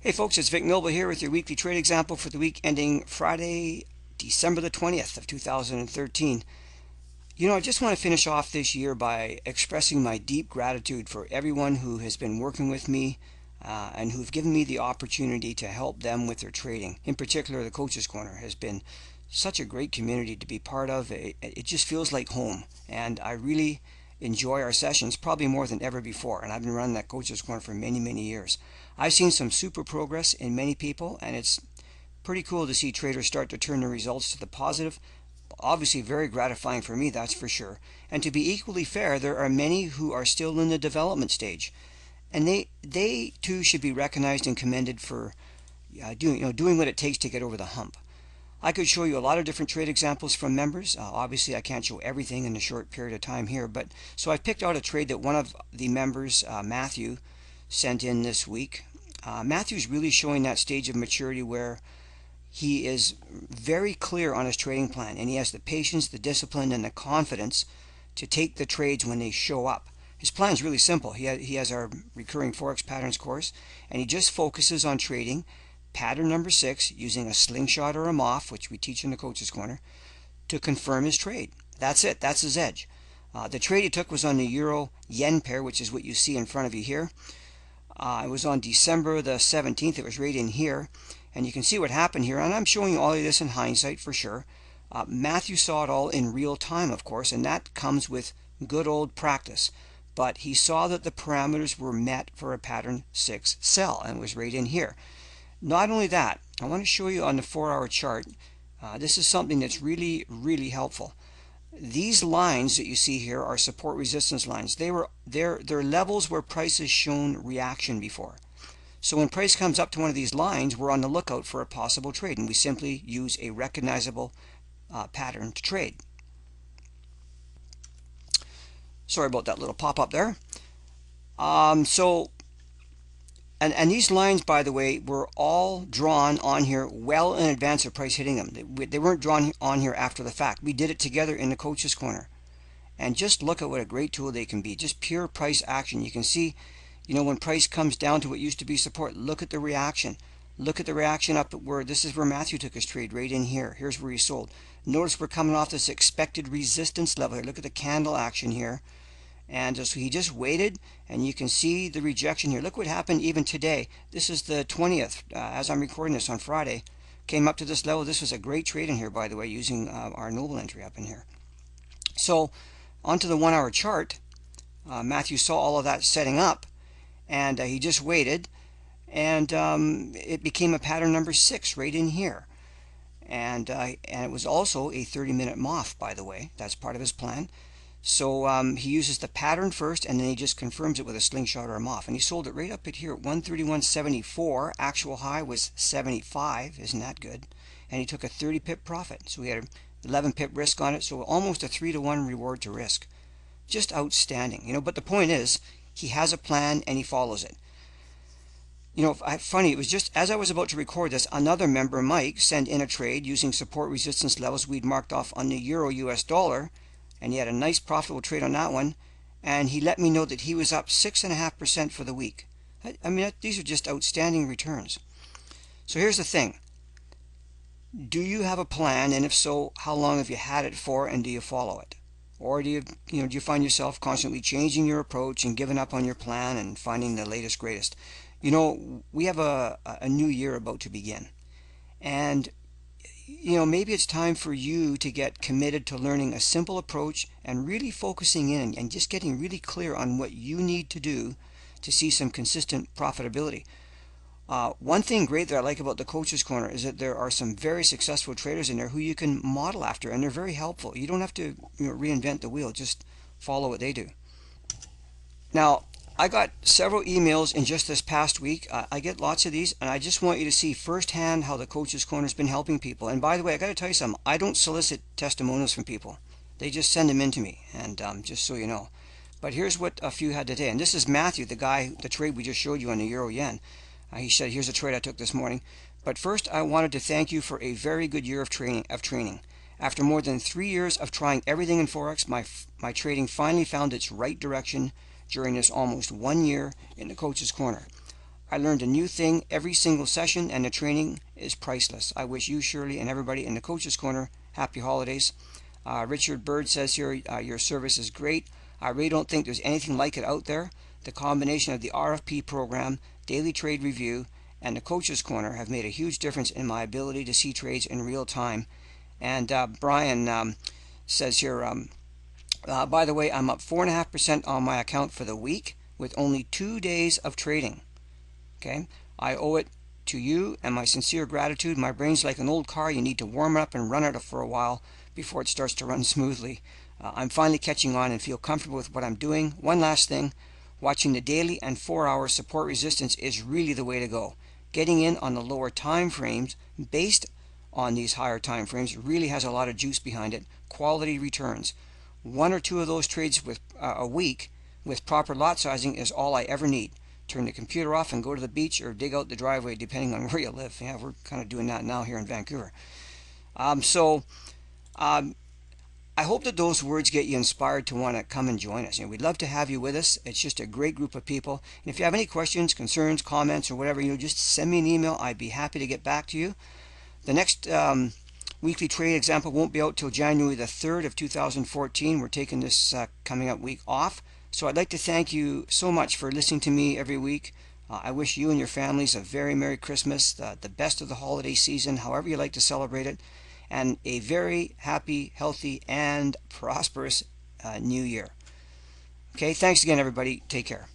Hey folks, it's Vic Milba here with your weekly trade example for the week ending Friday, December the 20th of 2013. I just want to finish off this year by expressing my deep gratitude for everyone who has been working with me and who've given me the opportunity to help them with their trading. In particular, the Coaches Corner has been such a great community to be part of. It just feels like home, and I really enjoy our sessions probably more than ever before, and I've been running that Coaches Corner for many years. I've seen some super progress in many people, and it's pretty cool to see traders start to turn their results to the positive. Obviously very gratifying for me, that's for sure. And to be equally fair, there are many who are still in the development stage, and they too should be recognized and commended for doing what it takes to get over the hump. I could show you a lot of different trade examples from members. Obviously, I can't show everything in a short period of time here, but so I picked out a trade that one of the members, Matthew, sent in this week. Matthew's really showing that stage of maturity where he is very clear on his trading plan, and he has the patience, the discipline, and the confidence to take the trades when they show up. His plan is really simple. He has our recurring Forex patterns course, and he just focuses on trading pattern number 6 using a slingshot or a MOF, which we teach in the Coaches Corner, to confirm his trade. That's it. That's his edge. The trade he took was on the Euro-Yen pair, which is what you see in front of you here. It was on December the 17th. It was right in here. And you can see what happened here. And I'm showing you all of this in hindsight for sure. Matthew saw it all in real time, of course, and that comes with good old practice. But he saw that the parameters were met for a pattern 6 sell, and it was right in here. Not only that, I want to show you on the 4-hour chart. This is something that's really helpful. These lines that you see here are support resistance lines. They're levels where price has shown reaction before. So when price comes up to one of these lines, we're on the lookout for a possible trade, and we simply use a recognizable pattern to trade. Sorry about that little pop-up there. And these lines, by the way, were all drawn on here well in advance of price hitting them. They weren't drawn on here after the fact. We did it together in the Coaches Corner. And just look at what a great tool they can be. Just pure price action. You can see, when price comes down to what used to be support, look at the reaction. Look at the reaction up at where, this is where Matthew took his trade, right in here. Here's where he sold. Notice we're coming off this expected resistance level here. Look at the candle action here. And so he just waited, and you can see the rejection here. Look what happened even today. This is the 20th, as I'm recording this on Friday. Came up to this level. This was a great trade in here, by the way, using our Noble entry up in here. So onto the 1-hour chart. Matthew saw all of that setting up, and he just waited, and it became a pattern number 6 right in here. And it was also a 30-minute MOF, by the way. That's part of his plan. So he uses the pattern first, and then he just confirms it with a slingshot or a MOF. And he sold it right up at here at 131.74. Actual high was 75. Isn't that good? And he took a 30 pip profit. So he had an 11 pip risk on it. So almost a 3-to-1 reward to risk. Just outstanding. But the point is, he has a plan and he follows it. Funny, it was just as I was about to record this, another member, Mike, sent in a trade using support resistance levels we'd marked off on the Euro US dollar. And he had a nice profitable trade on that one, and he let me know that he was up 6.5% for the week. I mean, these are just outstanding returns. So here's the thing. Do you have a plan, and if so, how long have you had it for, and do you follow it? Or do you find yourself constantly changing your approach and giving up on your plan and finding the latest greatest? We have a new year about to begin, and maybe it's time for you to get committed to learning a simple approach and really focusing in and just getting really clear on what you need to do to see some consistent profitability. One thing great that I like about the Coaches Corner is that there are some very successful traders in there who you can model after, and they're very helpful. You don't have to reinvent the wheel, just follow what they do. Now, I got several emails in just this past week. I get lots of these, and I just want you to see firsthand how the Coaches Corner has been helping people. And by the way, I got to tell you something. I don't solicit testimonials from people. They just send them in to me, and just so you know. But here's what a few had today. And this is Matthew, the trade we just showed you on the Euro Yen. He said, here's a trade I took this morning. But first, I wanted to thank you for a very good year of training. After more than 3 years of trying everything in Forex, my trading finally found its right direction during this almost 1 year in the Coach's Corner. I learned a new thing every single session, and the training is priceless. I wish you, Shirley, and everybody in the Coaches Corner happy holidays. Richard Bird says here, your service is great. I really don't think there's anything like it out there. The combination of the RFP program, daily trade review, and the Coaches Corner have made a huge difference in my ability to see trades in real time. And Brian says here, by the way, I'm up 4.5% on my account for the week with only 2 days of trading. Okay, I owe it to you and my sincere gratitude. My brain's like an old car. You need to warm it up and run it for a while before it starts to run smoothly. I'm finally catching on and feel comfortable with what I'm doing. One last thing, watching the daily and 4-hour support resistance is really the way to go. Getting in on the lower time frames based on these higher time frames really has a lot of juice behind it. Quality returns. 1 or 2 of those trades with a week with proper lot sizing is all I ever need. Turn the computer off and go to the beach or dig out the driveway depending on where you live. Yeah, we're kind of doing that now here in Vancouver. I hope that those words get you inspired to want to come and join us. We'd love to have you with us. It's just a great group of people. And if you have any questions, concerns, comments, or whatever, just send me an email. I'd be happy to get back to you. The next weekly trade example won't be out till January the 3rd of 2014. We're taking this coming up week off. So I'd like to thank you so much for listening to me every week. I wish you and your families a very Merry Christmas, the best of the holiday season, however you like to celebrate it, and a very happy, healthy, and prosperous New Year. Okay, thanks again, everybody. Take care.